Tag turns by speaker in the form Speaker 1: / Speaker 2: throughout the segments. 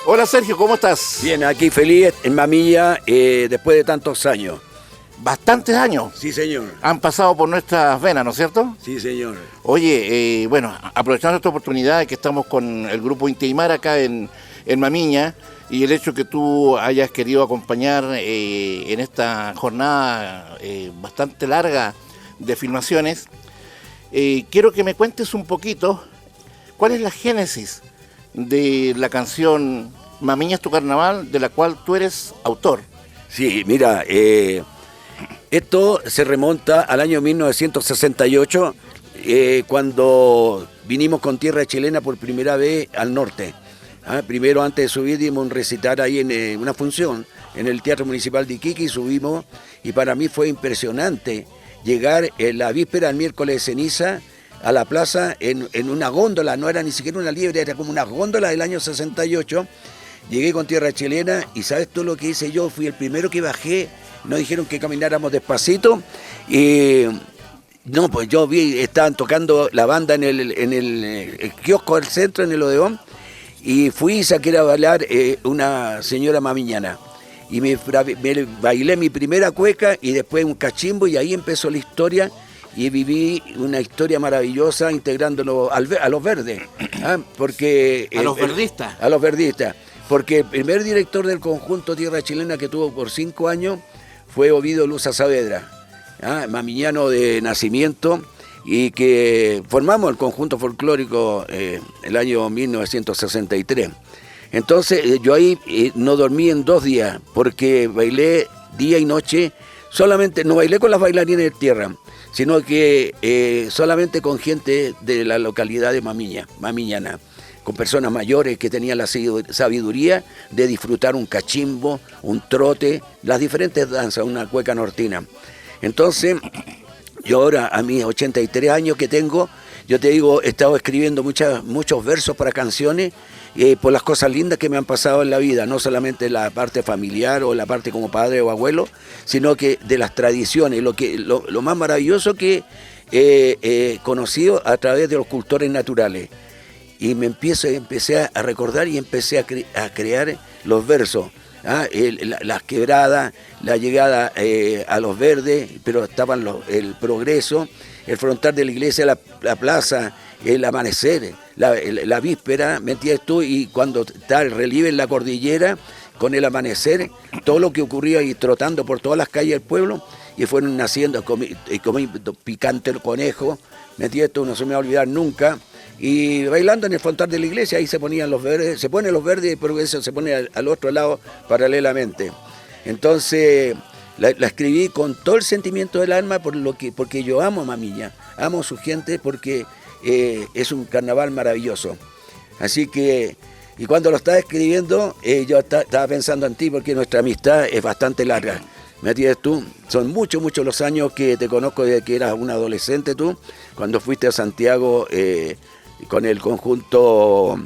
Speaker 1: Hola Sergio, ¿cómo estás?
Speaker 2: Bien, aquí feliz en Mamilla después de tantos años.
Speaker 1: Bastantes años.
Speaker 2: Sí, señor.
Speaker 1: Han pasado por nuestras venas, ¿no es cierto?
Speaker 2: Sí, señor.
Speaker 1: Oye, bueno, aprovechando esta oportunidad de que estamos con el grupo Inti Aymara acá en Mamiña y el hecho que tú hayas querido acompañar en esta jornada bastante larga de filmaciones, quiero que me cuentes un poquito cuál es la génesis de la canción Mamiña es tu carnaval, de la cual tú eres autor.
Speaker 2: Sí, mira, esto se remonta al año 1968, cuando vinimos con tierra chilena por primera vez al norte. Primero, antes de subir, dimos un recital ahí en una función en el Teatro Municipal de Iquique y subimos, y para mí fue impresionante llegar en la víspera del miércoles de ceniza a la plaza en una góndola, no era ni siquiera una liebre, era como una góndola del año 68. Llegué con tierra chilena y ¿sabes tú lo que hice yo? Fui el primero que bajé, nos dijeron que camináramos despacito y no, pues yo vi, estaban tocando la banda en el kiosco del centro, en el Odeón, y fui y saqué a bailar una señora mamiñana. Y me bailé mi primera cueca y después un cachimbo y ahí empezó la historia. Y viví una historia maravillosa integrándonos a los verdes. Porque
Speaker 1: A los verdistas.
Speaker 2: A los verdistas. Porque el primer director del conjunto Tierra Chilena que tuvo por 5 años fue Ovidio Luza Saavedra, mamiñano de nacimiento, y que formamos el conjunto folclórico el año 1963. Entonces yo ahí no dormí en 2 días, porque bailé día y noche. Solamente no bailé con las bailarinas de tierra, sino que solamente con gente de la localidad de Mamiñana, con personas mayores que tenían la sabiduría de disfrutar un cachimbo, un trote, las diferentes danzas, una cueca nortina. Entonces, yo ahora, a mis 83 años que tengo, yo te digo, he estado escribiendo muchos versos para canciones por las cosas lindas que me han pasado en la vida, no solamente la parte familiar o la parte como padre o abuelo, sino que de las tradiciones, lo más maravilloso que he conocido a través de los cultores naturales. Y empecé a recordar y empecé a crear los versos. Las quebradas, la llegada a los verdes, pero estaban el progreso, el frontal de la iglesia, la plaza, el amanecer, la víspera, ¿me entiendes tú? Y cuando está el relieve en la cordillera, con el amanecer, todo lo que ocurría y trotando por todas las calles del pueblo, y fueron naciendo, comí picante el conejo, ¿me entiendes tú? No se me va a olvidar nunca. Y bailando en el frontal de la iglesia, ahí se ponían los verdes, se ponen los verdes y por eso se pone al otro lado paralelamente. Entonces la escribí con todo el sentimiento del alma porque yo amo a Mamiña, amo a su gente porque es un carnaval maravilloso. Así que, y cuando lo estaba escribiendo, yo estaba pensando en ti porque nuestra amistad es bastante larga. ¿Me entiendes tú? Son muchos los años que te conozco desde que eras un adolescente tú, cuando fuiste a Santiago con el conjunto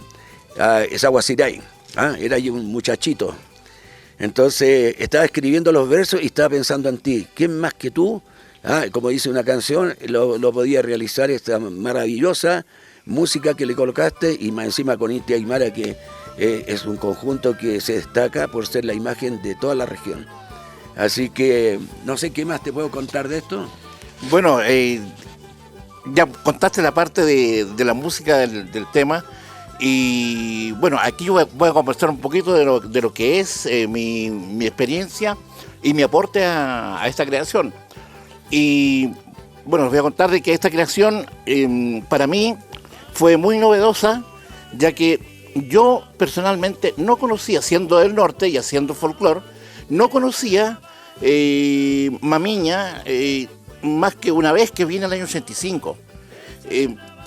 Speaker 2: Esahuasiray. Era yo un muchachito. Entonces estaba escribiendo los versos y estaba pensando en ti. ¿Quién más que tú? Como dice una canción, lo podía realizar esta maravillosa música que le colocaste, y más encima con Inti Aymara, que es un conjunto que se destaca por ser la imagen de toda la región. Así que no sé qué más te puedo contar de esto.
Speaker 1: Bueno, ya contaste la parte de la música del tema, y bueno, aquí yo voy a conversar un poquito de lo que es mi experiencia y mi aporte a esta creación. Y bueno, les voy a contar de que esta creación para mí fue muy novedosa, ya que yo personalmente no conocía, siendo del norte y haciendo folclore, no conocía Mamiña más que una vez que vine el año 85.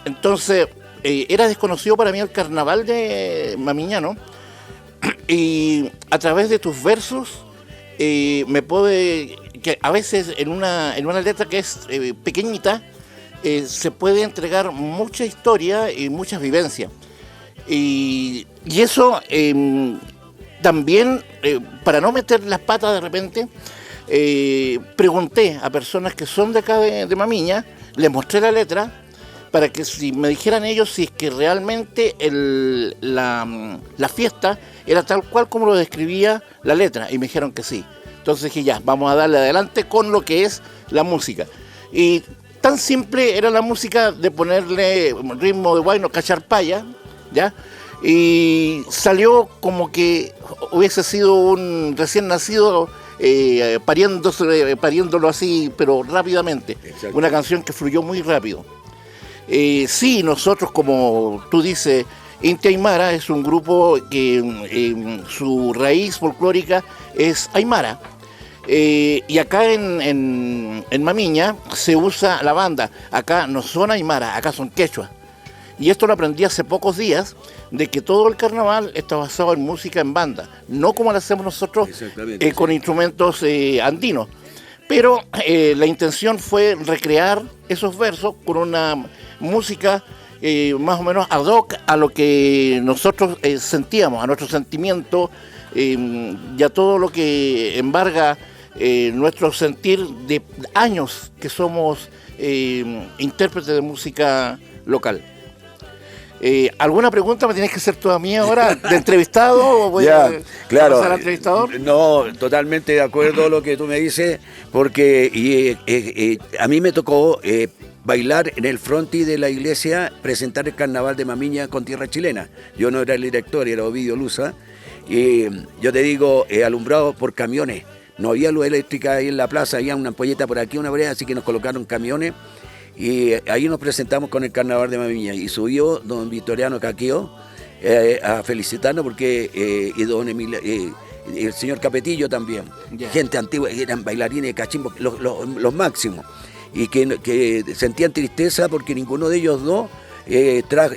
Speaker 1: Entonces, era desconocido para mí el carnaval de mamiñano, y a través de tus versos me puede, que a veces en una letra que es pequeñita, se puede entregar mucha historia y muchas vivencias. Y eso también, para no meter las patas de repente, pregunté a personas que son de acá de Mamiña, les mostré la letra, para que si me dijeran ellos si es que realmente la fiesta era tal cual como lo describía la letra, y me dijeron que sí. Entonces dije, ya, vamos a darle adelante con lo que es la música. Y tan simple era la música de ponerle ritmo de guayno, cacharpaya, ¿ya? Y salió como que hubiese sido un recién nacido pariéndolo así, pero rápidamente. Exacto. Una canción que fluyó muy rápido. Sí, nosotros, como tú dices, Inti Aymara es un grupo que su raíz folclórica es aymara. Y acá en Mamiña se usa la banda. Acá no son aymara, acá son quechua. Y esto lo aprendí hace pocos días, de que todo el carnaval está basado en música en banda, no como lo hacemos nosotros con instrumentos andinos. Pero la intención fue recrear esos versos con una música más o menos ad hoc a lo que nosotros sentíamos, a nuestro sentimiento y a todo lo que embarga nuestro sentir de años que somos intérpretes de música local. ¿Alguna pregunta me tienes que hacer tú a mí ahora de entrevistado o voy a pasar al entrevistador?
Speaker 2: No, totalmente de acuerdo a lo que tú me dices, porque a mí me tocó bailar en el frontis de la iglesia, presentar el carnaval de Mamiña con tierra chilena. Yo no era el director, era Ovidio Luza, y yo te digo, alumbrado por camiones. No había luz eléctrica ahí en la plaza, había una ampolleta por aquí, una brea, así que nos colocaron camiones. Y ahí nos presentamos con el carnaval de Mamiña y subió don Victoriano Caqueo a felicitarnos porque el señor Capetillo también, gente antigua, eran bailarines de cachimbo, los máximos, y que sentían tristeza porque ninguno de ellos dos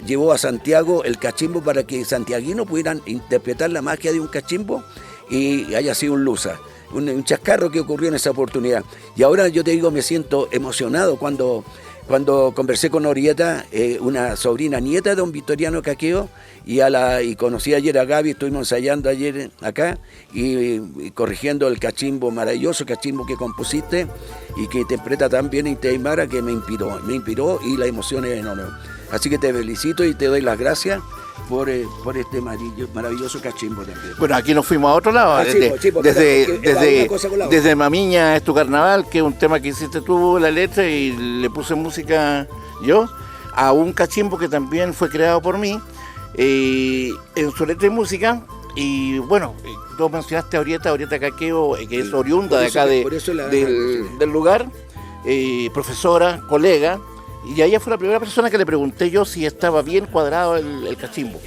Speaker 2: llevó a Santiago el cachimbo para que santiaguinos pudieran interpretar la magia de un cachimbo y haya sido un lusa. Un chascarro que ocurrió en esa oportunidad. Y ahora yo te digo, me siento emocionado cuando conversé con Orieta, una sobrina nieta de don Victoriano Caqueo, y conocí ayer a Gaby, estuvimos ensayando ayer acá y corrigiendo el cachimbo, maravilloso cachimbo que compusiste y que interpreta tan bien Inti Aymara, que me inspiró y la emoción es enorme. Así que te felicito y te doy las gracias por este maravilloso cachimbo también.
Speaker 1: Bueno, aquí nos fuimos a otro lado, desde Mamiña es tu carnaval, que es un tema que hiciste tú la letra y le puse música yo, a un cachimbo que también fue creado por mí, en su letra y música. Y bueno, tú mencionaste a Orieta Caqueo, que es oriunda de acá del lugar, profesora, colega. Y ella fue la primera persona que le pregunté yo si estaba bien cuadrado el cachimbo.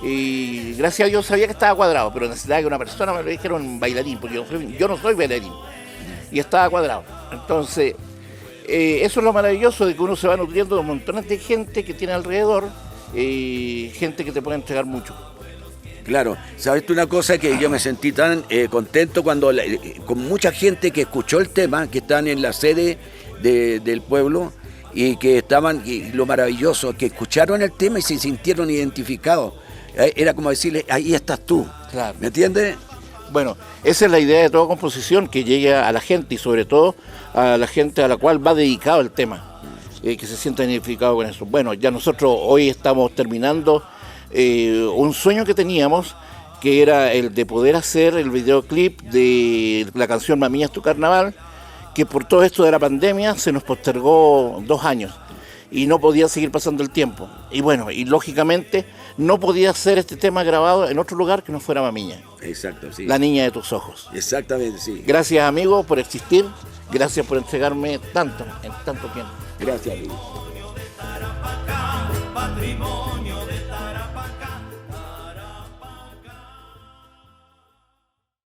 Speaker 1: Y gracias a Dios sabía que estaba cuadrado, pero necesitaba que una persona me lo dijera, un bailarín, porque yo no soy bailarín. Y estaba cuadrado. Entonces, eso es lo maravilloso de que uno se va nutriendo de montones de gente que tiene alrededor, gente que te puede entregar mucho.
Speaker 2: Claro, sabes tú una cosa, que yo me sentí tan contento cuando con mucha gente que escuchó el tema, que están en la sede del pueblo, y que estaban, y lo maravilloso, que escucharon el tema y se sintieron identificados. Era como decirle, ahí estás tú.
Speaker 1: Claro.
Speaker 2: ¿Me entiendes?
Speaker 1: Bueno, esa es la idea de toda composición, que llegue a la gente y sobre todo a la gente a la cual va dedicado el tema, que se sienta identificado con eso. Bueno, ya nosotros hoy estamos terminando un sueño que teníamos, que era el de poder hacer el videoclip de la canción Mamiña es tu carnaval, que por todo esto de la pandemia se nos postergó 2 años y no podía seguir pasando el tiempo. Y bueno, y lógicamente no podía hacer este tema grabado en otro lugar que no fuera Mamiña.
Speaker 2: Exacto, sí.
Speaker 1: La niña de tus ojos.
Speaker 2: Exactamente, sí.
Speaker 1: Gracias, amigo, por existir. Gracias por entregarme tanto, en tanto tiempo.
Speaker 2: Gracias, amigo.